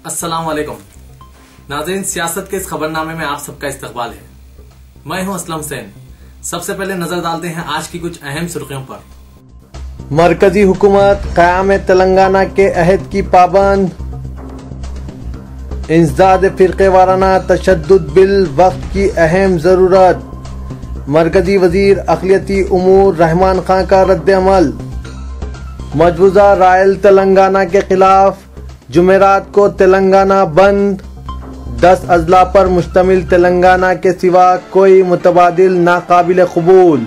अस्सलाम वालेकुम नाज़रीन, सियासत के इस खबरनामे में आप सबका इस्तकबाल है। मैं हूं असलम हुसैन। सबसे पहले नजर डालते हैं आज की कुछ अहम सुर्खियों पर। मरकजी हुकूमत क़याम तेलंगाना के अहद की पाबंद। इंसदाद फिरके वाराना तशद्दुद बिल वक्त की अहम जरूरत। मरकजी वजीर अक़लियती उमूर रहमान खान का रद्द-ए-अमल। मजबूजा रायल तेलंगाना के खिलाफ जुमेरात को तेलंगाना बंद। 10 अजला पर मुश्तमिल तेलंगाना के सिवा कोई मुतबादिल नाकाबिल कबूल।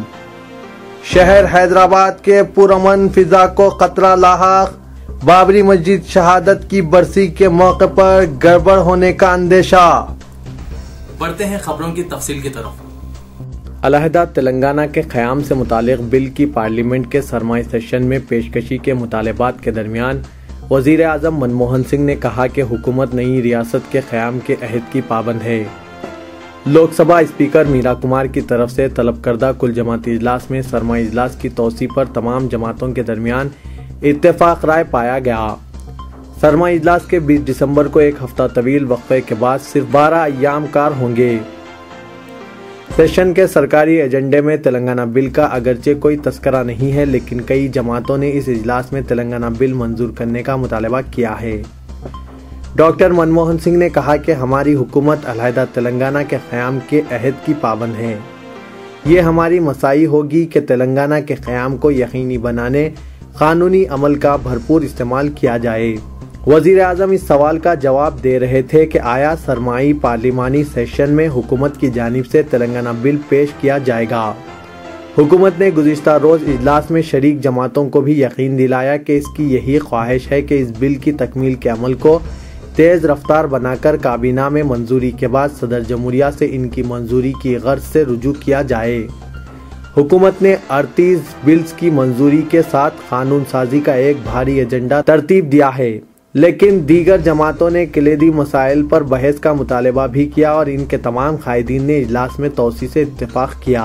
शहर हैदराबाद के पुरअमन फिजा को खतरा लाहक। बाबरी मस्जिद शहादत की बरसी के मौके पर गड़बड़ होने का अंदेशा। बढ़ते हैं खबरों की तफसील की तरफ। अलहदा तेलंगाना के क़याम से मुतालिक बिल की पार्लियामेंट के सरमाई सेशन में पेशकशी के मुतालबात के दरमियान वज़ीर आज़म मनमोहन सिंह ने कहा कि हुकूमत नई रियासत के क़याम के अहद की पाबंद है। लोकसभा स्पीकर मीरा कुमार की तरफ से तलब करदा कुल जमाती इजलास में सरमाई इजलास की तोसी पर तमाम जमातों के दरमियान इत्तेफाक राय पाया गया। सरमाई इजलास के 20 दिसंबर को एक हफ्ता तवील वक्फे के बाद सिर्फ 12 अय्याम कार होंगे। सेशन के सरकारी एजेंडे में तेलंगाना बिल का अगरचे कोई तस्करा नहीं है, लेकिन कई जमातों ने इस इजलास में तेलंगाना बिल मंजूर करने का मुतालबा किया है। डॉक्टर मनमोहन सिंह ने कहा कि हमारी हुकूमत अलहदा तेलंगाना के क़याम के अहद की पाबंद है। ये हमारी मसाई होगी कि तेलंगाना के क़याम को यकीनी बनाने कानूनी अमल का भरपूर इस्तेमाल किया जाए। वज़ीर आज़म इस सवाल का जवाब दे रहे थे कि आया सरमाई पार्लिमानी सेशन में हुकूमत की जानिब से तेलंगाना बिल पेश किया जाएगा। हुकूमत ने गुज़िश्ता रोज़ इजलास में शरीक जमातों को भी यकीन दिलाया कि इसकी यही ख्वाहिश है कि इस बिल की तकमील के अमल को तेज़ रफ्तार बनाकर काबीना में मंजूरी के बाद सदर जमहूरिया से इनकी मंजूरी की गर्ज से रुजू किया जाए। हुकूमत ने 38 बिल्स की मंजूरी के साथ कानून साजी का एक भारी एजेंडा तरतीब दिया है, लेकिन दीगर जमातों ने किलेदी मसाइल पर बहस का मुतालबा भी किया और इनके तमाम कायदीन ने इजलास में तोसी से इत्तेफाक किया।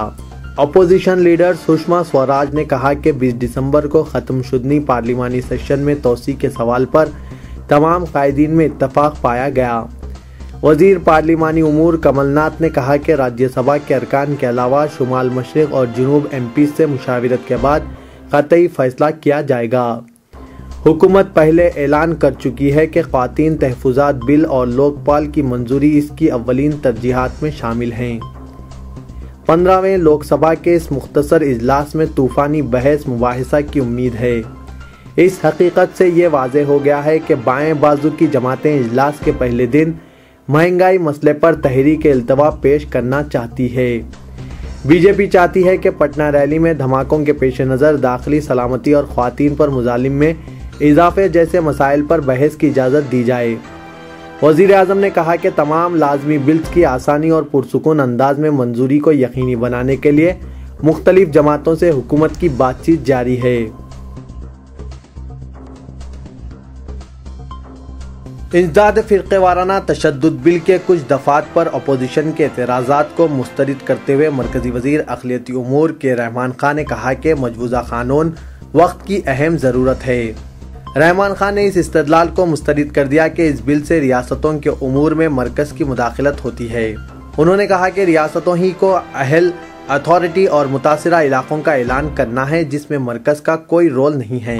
अपोजिशन लीडर सुषमा स्वराज ने कहा कि 20 दिसंबर को ख़त्म शुदनी पार्लिमानी सेशन में तोसी के सवाल पर तमाम कायदीन में इत्तेफाक पाया गया। वजीर पार्लिमानी उमूर कमलनाथ ने कहा कि राज्यसभा के अरकान के अलावा शुमाल मशरिक और जुनूब MP से मुशावरत के बाद क़तई फैसला किया जाएगा। हुकूमत पहले ऐलान कर चुकी है कि ख़वातीन तहफ़्फ़ुज़ात बिल और लोकपाल की मंजूरी इसकी अव्वलीन तरजीहात में शामिल हैं। 15वें लोकसभा के इस मुख्तसर इजलास में तूफ़ानी बहस मुबाहिसा की उम्मीद है। इस हकीकत से ये वाज़ेह हो गया है कि बाएं बाजू की जमातें इजलास के पहले दिन महंगाई मसले पर तहरीक इल्तवा पेश करना चाहती है। बीजेपी चाहती है कि पटना रैली में धमाकों के पेश नज़र दाखिली सलामती और ख़वातीन पर मुजालिम में इजाफे जैसे मसाइल पर बहस की इजाज़त दी जाए। वज़ीर आज़म ने कहा कि तमाम लाजमी बिल्स की आसानी और पुरसुकून अंदाज में मंजूरी को यकीनी बनाने के लिए मुख्तलिफ जमातों से हुकूमत की बातचीत जारी है। इंसदाद फिरके वाराना तशद्दुद बिल के कुछ दफात पर अपोजिशन के एतराज़ात को मुस्तरद करते हुए मरकजी वज़ीर अक़लियती उमूर के रहमान खान ने कहा कि मजबूजा कानून वक्त की अहम ज़रूरत है। रहमान खान ने इस इस्तदलाल को मुस्तरद कर दिया कि इस बिल से रियासतों के उमूर में मरकज़ की मुदाखलत होती है। उन्होंने कहा कि रियासतों ही को अहल अथॉरिटी और मुतासिरा इलाकों का ऐलान करना है, जिसमें मरकज़ का कोई रोल नहीं है।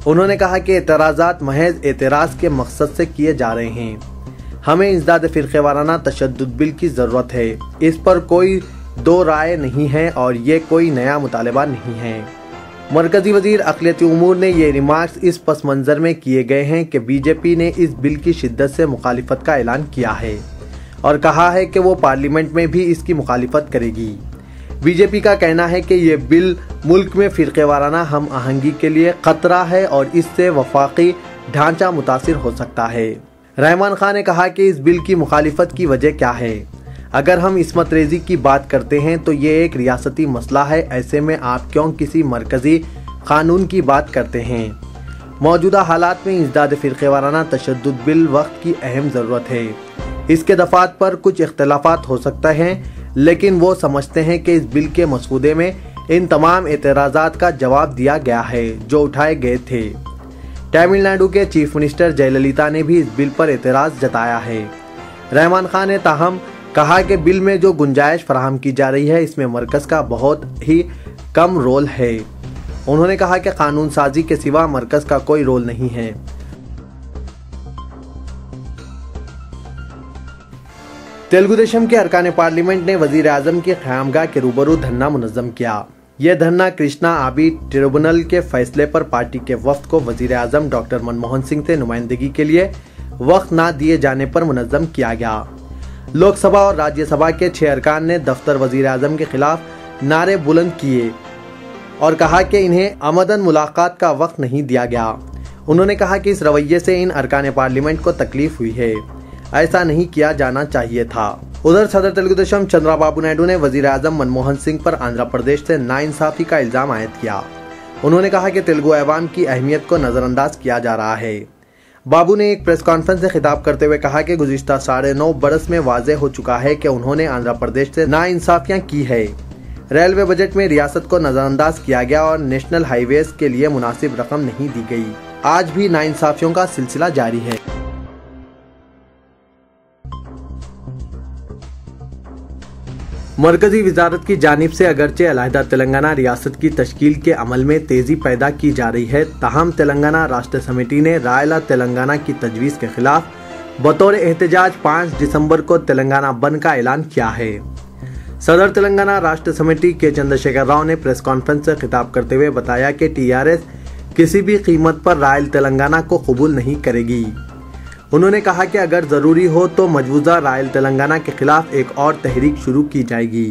उन्होंने कहा कि एतराज़ात महज एतराज़ के मकसद से किए जा रहे हैं। हमें इंसदाद फिरके वाराना तशद्दुद बिल की ज़रूरत है, इस पर कोई दो राय नहीं है और ये कोई नया मुतालबा नहीं है। मरकजी वजीर अक़लियती उमूर ने ये रिमार्क्स इस पस मंज़र में किए गए हैं कि बीजेपी ने इस बिल की शिद्दत से मुखालिफत का ऐलान किया है और कहा है कि वो पार्लियामेंट में भी इसकी मुखालिफत करेगी। बीजेपी का कहना है कि ये बिल मुल्क में फिरके वाराना हम आहंगी के लिए खतरा है और इससे वफाकी ढांचा मुतासिर हो सकता है। रहमान खान ने कहा कि इस बिल की मुखालिफत की वजह क्या है। अगर हम इस्मत रेजी की बात करते हैं तो ये एक रियासती मसला है, ऐसे में आप क्यों किसी मरकजी कानून की बात करते हैं। मौजूदा हालात में इंसदाद फिरके वाराना तशद्दुद बिल वक्त की अहम ज़रूरत है। इसके दफ़ात पर कुछ इख्तलाफात हो सकते हैं, लेकिन वो समझते हैं कि इस बिल के मसऊदे में इन तमाम एतराज़ात का जवाब दिया गया है जो उठाए गए थे। तमिलनाडु के चीफ मिनिस्टर जयललिता ने भी इस बिल पर एतराज जताया है। रहमान खान ने ताहम कहा कि बिल में जो गुंजाइश फराहम की जा रही है इसमें मरकज का बहुत ही कम रोल है। उन्होंने कहा कि कानून साजी के सिवा मरकज का कोई रोल नहीं है। तेलुगु देशम के अरकान पार्लियामेंट ने वजीर आजम की क़यामगाह के रूबरू धरना मुनज़्ज़म किया। यह धरना कृष्णा आबी ट्रिब्यूनल के फैसले पर पार्टी के वफ्द को वजीर आजम डॉक्टर मनमोहन सिंह से नुमाइंदगी के लिए वक्त न दिए जाने पर मुनज़्ज़म किया गया। लोकसभा और राज्यसभा के 6 अरकान ने दफ्तर वजीर आजम के खिलाफ नारे बुलंद किए और कहा कि इन्हें आमदन मुलाकात का वक्त नहीं दिया गया। उन्होंने कहा कि इस रवैये से इन अरकान पार्लियामेंट को तकलीफ हुई है, ऐसा नहीं किया जाना चाहिए था। उधर सदर तेलुगु देशम चंद्रबाबू नायडू ने वजीर आजम मनमोहन सिंह पर आंध्र प्रदेश से नाइंसाफी का इल्जाम आयद किया। उन्होंने कहा कि तेलुगु अवाम की अहमियत को नजरअंदाज किया जा रहा है। बाबू ने एक प्रेस कॉन्फ्रेंस से खिताब करते हुए कहा कि गुज़िश्ता 9.5 बरस में वाज़ेह हो चुका है कि उन्होंने आंध्र प्रदेश से नाइंसाफियां की है। रेलवे बजट में रियासत को नजरअंदाज किया गया और नेशनल हाईवेज के लिए मुनासिब रकम नहीं दी गई। आज भी नाइंसाफियों का सिलसिला जारी है। मरकजी वजारत की जानिब से अगरचे अलहदा तेलंगाना रियासत की तश्कील के अमल में तेजी पैदा की जा रही है, ताहम तेलंगाना राष्ट्र समिति ने रायला तेलंगाना की तजवीज़ के खिलाफ बतौर एहतजाज 5 दिसंबर को तेलंगाना बंद का ऐलान किया है। सदर तेलंगाना राष्ट्र समिति के चंद्रशेखर राव ने प्रेस कॉन्फ्रेंस से खिताब करते हुए बताया कि टीआरएस किसी भी कीमत पर रायल तेलंगाना को कबूल नहीं करेगी। उन्होंने कहा कि अगर जरूरी हो तो मजबूजा रायल तेलंगाना के खिलाफ एक और तहरीक शुरू की जाएगी।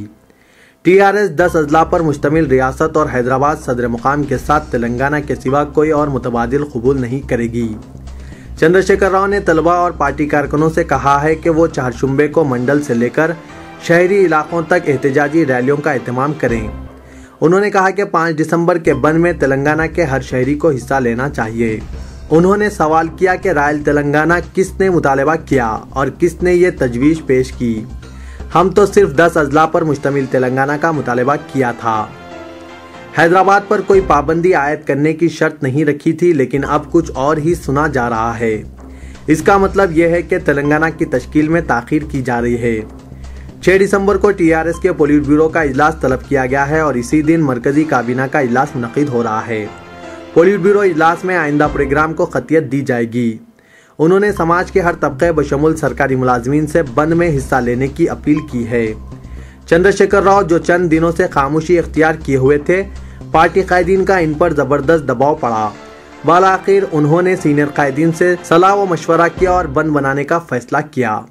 टीआरएस 10 अजला पर मुश्तमिल रियासत और हैदराबाद सदर मुकाम के साथ तेलंगाना के सिवा कोई और मुतबादिल कबूल नहीं करेगी। चंद्रशेखर राव ने तलबा और पार्टी कारकुनों से कहा है कि वो चारशुम्बे को मंडल से लेकर शहरी इलाकों तक एहतजाजी रैलियों का एहतमाम करें। उन्होंने कहा कि 5 दिसंबर के बंद में तेलंगाना के हर शहरी को हिस्सा लेना चाहिए। उन्होंने सवाल किया कि रायल तेलंगाना किसने मुतालबा किया और किसने ये तजवीज़ पेश की। हम तो सिर्फ 10 अजला पर मुश्तमिल तेलंगाना का मुतालबा किया था। हैदराबाद पर कोई पाबंदी आयद करने की शर्त नहीं रखी थी, लेकिन अब कुछ और ही सुना जा रहा है। इसका मतलब यह है कि तेलंगाना की तश्कील में ताख़ीर की जा रही है। 6 दिसंबर को टीआरएस के पोलिट ब्यूरो का इजलास तलब किया गया है और इसी दिन मरकजी काबीना का इजलास मुनक़िद हो रहा है। पोलिट ब्यूरो इजलास में आइंदा प्रोग्राम को खतियत दी जाएगी। उन्होंने समाज के हर तबके बशमुल सरकारी मुलाजमीन से बंद में हिस्सा लेने की अपील की है। चंद्रशेखर राव जो चंद दिनों से खामोशी इख्तियार किए हुए थे, पार्टी कायदीन का इन पर जबरदस्त दबाव पड़ा। बाला आखिर उन्होंने सीनियर कायदीन से सलाह व मशवरा किया और बंद बनाने का फैसला किया।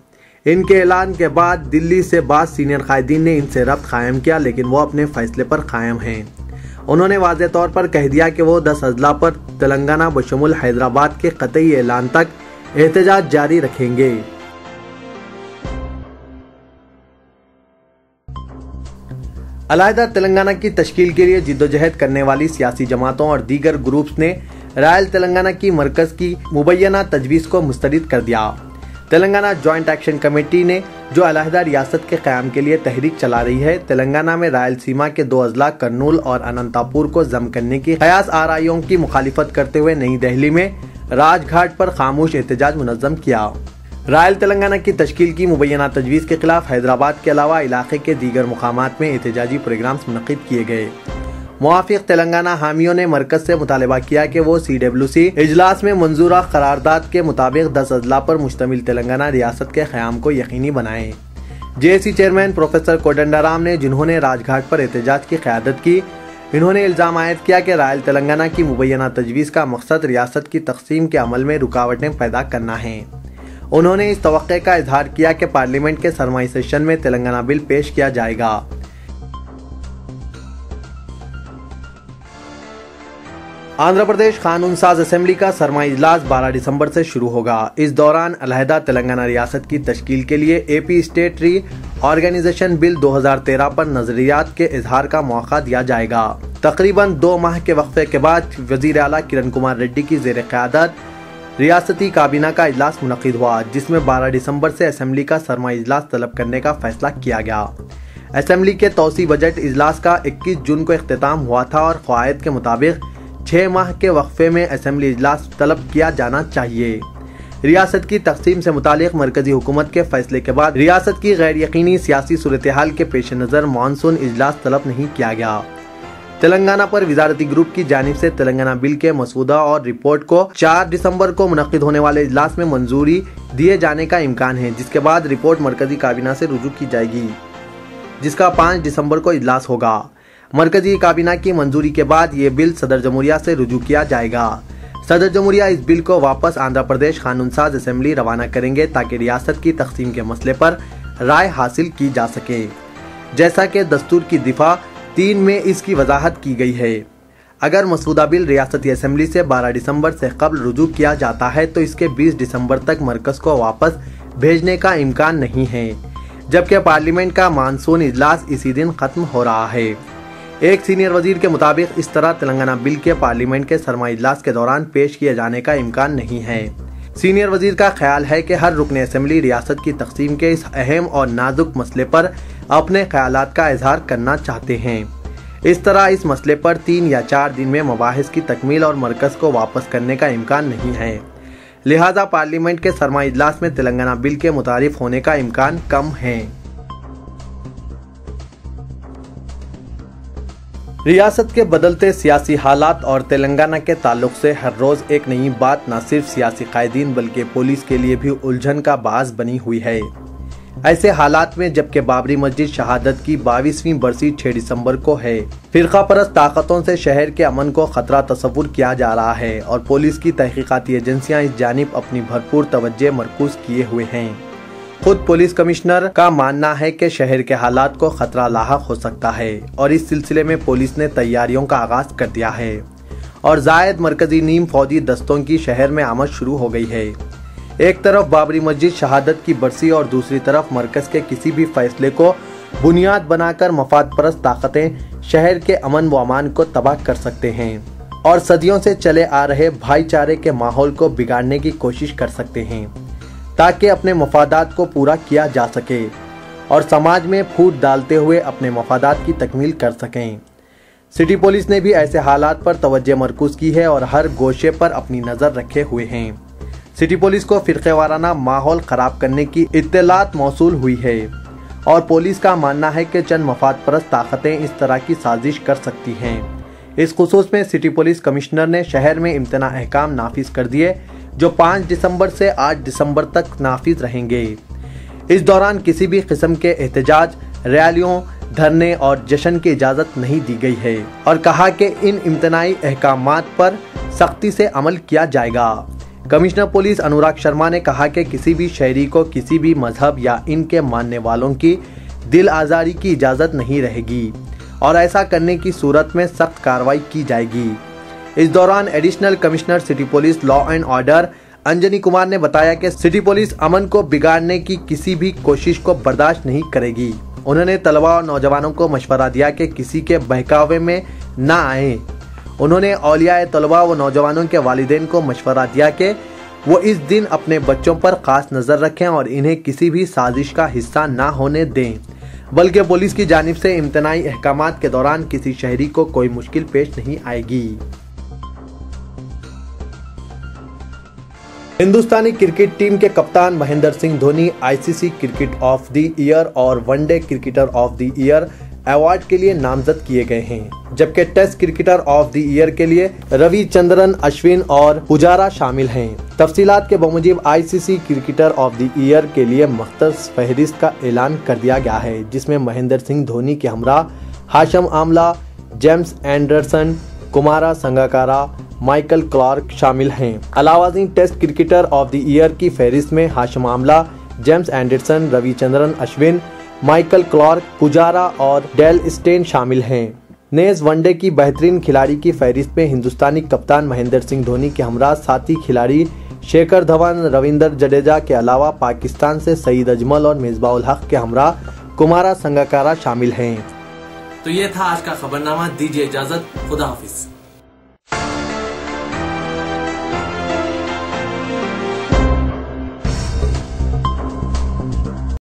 इनके ऐलान के बाद दिल्ली से बाद सीनियर कायदीन ने इनसे रब्त कायम किया, लेकिन वो अपने फैसले पर कायम हैं। उन्होंने वाज़े तौर पर कह दिया कि वो 10 अजला पर तेलंगाना बशमुल हैदराबाद के कतई ऐलान तक एहतजाज जारी रखेंगे। अलहदा तेलंगाना की तश्कील के लिए जिद्दोजहद करने वाली सियासी जमातों और दीगर ग्रुप्स ने रायल तेलंगाना की मरकज की मुबैना तजवीज़ को मुस्तरद कर दिया। तेलंगाना जॉइंट एक्शन कमेटी ने जो अलहदा रियासत के क़याम के लिए तहरीक चला रही है, तेलंगाना में रायलसीमा के 2 अजला कर्नूल और अनंतपुर को जम करने की क़यास आराइयों की मुखालिफत करते हुए नई दिल्ली में राजघाट पर खामोश एहतजाज मुनज़्ज़म किया। रायल तेलंगाना की तश्कील की मुबैना तजवीज़ के खिलाफ हैदराबाद के अलावा इलाके के दीगर मुकामात में एहतजाजी प्रोग्राम्स मुनक़िद किए गए। मुआफ़िक़ तेलंगाना हामियों ने मरकज से मुतालबा किया कि वो CWC इजलास में मंजूरा करारदाद के मुताबिक 10 अजला पर मुश्तमिल तेलंगाना रियासत के क़याम को यकीनी बनाएं। JAC चेयरमैन प्रोफेसर कोदंडराम ने, जिन्होंने राजघाट पर एहतजाज की क़यादत की, इन्होंने इल्ज़ाम आयद किया कि रायल तेलंगाना की मुबैना तजवीज़ का मकसद रियासत की तक़सीम के अमल में रुकावटें पैदा करना है। उन्होंने इस तवक्के का इजहार किया कि पार्लियामेंट के सरमाई सेशन में तेलंगाना बिल पेश किया जाएगा। आंध्र प्रदेश कानून साज असेंबली का सरमाई इजलास 12 दिसंबर से शुरू होगा। इस दौरान अलहदा तेलंगाना रियासत की तश्कील के लिए AP स्टेट री ऑर्गेनाइजेशन बिल 2013 पर नजरियात के इजहार का मौका दिया जाएगा। तकरीबन 2 माह के वक्फे के बाद वजीर आला किरण कुमार रेड्डी की ज़ेर क़यादत रियासती काबीना का इजलास मुनक़िद हुआ, जिसमें 12 दिसंबर से असेंबली का सरमाई इजलास तलब करने का फैसला किया गया। असेंबली के तौसी बजट इजलास का 21 जून को इख्तिताम हुआ था और क़वायद के मुताबिक 6 माह के वक्फे में असेंबली इजलास तलब किया जाना चाहिए। रियासत की तकसीम से मुतालिक मरकजी हुकूमत के फैसले के बाद रियासत की गैर यकीनी सियासी सूरत हाल के पेश नज़र मानसून इजलास तलब नहीं किया गया। तेलंगाना पर वजारती ग्रुप की जानिब से तेलंगाना बिल के मसूदा और रिपोर्ट को 4 दिसंबर को मुनक्किद होने वाले इजलास में मंजूरी दिए जाने का इम्कान है, जिसके बाद रिपोर्ट मरकजी काबीना से रुजू की जाएगी, जिसका 5 दिसंबर को इजलास होगा। मरकजी काबीना की मंजूरी के बाद ये बिल सदर जमहूरिया से रुजू किया जाएगा। सदर जमहूरिया इस बिल को वापस आंध्र प्रदेश कानून साज असेंबली रवाना करेंगे ताकि रियासत की तकसीम के मसले पर राय हासिल की जा सके, जैसा कि दस्तूर की दिफा 3 में इसकी वजाहत की गई है। अगर मसूदा बिल रियासती असेंबली से 12 दिसंबर से कबल रुजू किया जाता है तो इसके 20 दिसंबर तक मरकज को वापस भेजने का इम्कान नहीं है, जबकि पार्लियामेंट का मानसून इजलास इसी दिन खत्म हो रहा है। एक सीनियर वजीर के मुताबिक इस तरह तेलंगाना बिल के पार्लियामेंट के सरमाई इजलास के दौरान पेश किए जाने का इम्कान नहीं है। सीनियर वजीर का ख्याल है कि हर रुकन असेंबली रियासत की तकसीम के इस अहम और नाजुक मसले पर अपने ख्यालात का इजहार करना चाहते हैं। इस तरह इस मसले पर 3 या 4 दिन में मबाहिस की तकमील और मरकज को वापस करने का इम्कान नहीं है, लिहाजा पार्लियामेंट के सरमाई इजलास में तेलंगाना बिल के मुतारिफ होने का इम्कान कम है। रियासत के बदलते सियासी हालात और तेलंगाना के ताल्लुक से हर रोज एक नई बात न सिर्फ सियासी कायदीन बल्कि पुलिस के लिए भी उलझन का बास बनी हुई है। ऐसे हालात में जबकि बाबरी मस्जिद शहादत की 22वीं बरसी 6 दिसंबर को है, फिरका परस्त ताकतों से शहर के अमन को खतरा तस्वुर किया जा रहा है और पुलिस की तहकीकाती एजेंसियां इस जानिब अपनी भरपूर तवज्जो मरकूज किए हुए हैं। खुद पुलिस कमिश्नर का मानना है कि शहर के हालात को खतरा लाहक हो सकता है और इस सिलसिले में पुलिस ने तैयारियों का आगाज कर दिया है और जायद मरकजी नीम फौजी दस्तों की शहर में आमद शुरू हो गई है। एक तरफ बाबरी मस्जिद शहादत की बरसी और दूसरी तरफ मरकज के किसी भी फैसले को बुनियाद बनाकर मफाद परस्त ताकतें शहर के अमन व अमान को तबाह कर सकते हैं और सदियों से चले आ रहे भाईचारे के माहौल को बिगाड़ने की कोशिश कर सकते हैं ताकि अपने मफादात को पूरा किया जा सके और समाज में फूट डालते हुए अपने मफादात की तकमील कर सकें। सिटी पुलिस ने भी ऐसे हालात पर तवज्जो मरकूज की है और हर गोशे पर अपनी नज़र रखे हुए हैं। सिटी पुलिस को फिरक़ेवाराना माहौल खराब करने की इत्तलात मौसूल हुई है और पुलिस का मानना है कि चंद मफाद परस्त ताकतें इस तरह की साजिश कर सकती हैं। इस खुसूस में सिटी पुलिस कमिश्नर ने शहर में इम्तना अहकाम नाफिज कर दिए जो 5 दिसंबर से 8 दिसंबर तक नाफिज रहेंगे। इस दौरान किसी भी किस्म के एहतजाज, रैलियों, धरने और जश्न की इजाज़त नहीं दी गई है और कहा कि इन इम्तनाई अहकामात पर सख्ती से अमल किया जाएगा। कमिश्नर पुलिस अनुराग शर्मा ने कहा कि किसी भी शहरी को किसी भी मजहब या इनके मानने वालों की दिल आज़ारी की इजाज़त नहीं रहेगी और ऐसा करने की सूरत में सख्त कार्रवाई की जाएगी। इस दौरान additional commissioner city police law and order Anjani Kumar ने बताया कि सिटी पुलिस अमन को बिगाड़ने की किसी भी कोशिश को बर्दाश्त नहीं करेगी। उन्होंने तलबा और नौजवानों को मशवरा दिया कि किसी के बहकावे में न आए। उन्होंने औलिया तलबा व नौजवानों के वालिदैन को मशवरा दिया कि वो इस दिन अपने बच्चों पर खास नज़र रखें और इन्हें किसी भी साजिश का हिस्सा न होने दें, बल्कि पुलिस की जानिब से इम्तनाई अहकामात के दौरान किसी शहरी को कोई मुश्किल पेश नहीं आएगी। हिंदुस्तानी क्रिकेट टीम के कप्तान Mahendra Singh Dhoni ICC cricket of the year और one day cricketer of the year award के लिए नामजद किए गए हैं, जबकि test cricketer of the year के लिए रविचंद्रन अश्विन और पुजारा शामिल हैं। तफसीलात के बमुजिब ICC cricketer of the year के लिए मख्तस फहरिस्त का ऐलान कर दिया गया है, जिसमें महेंद्र सिंह धोनी के हमरा Hashim Amla, James Anderson, Kumara Sangakkara, Michael Clarke शामिल हैं। अलावा test cricketer of the year की फहरिस्त में Hashim Amla, James Anderson, Ravichandran Ashwin, Michael Clarke, Pujara और डेल स्टेन शामिल हैं। नेज वनडे की बेहतरीन खिलाड़ी की फहरिस्त में हिंदुस्तानी कप्तान महेंद्र सिंह धोनी के हमरा साथी खिलाड़ी शेखर धवन, रविंद्र जडेजा के अलावा पाकिस्तान से सईद अजमल और मिसबाह उल हक के हमरा कुमारा संगकारा शामिल हैं। तो ये था आज का खबरनामा। दीजिए इजाजत, खुदा हाफिज।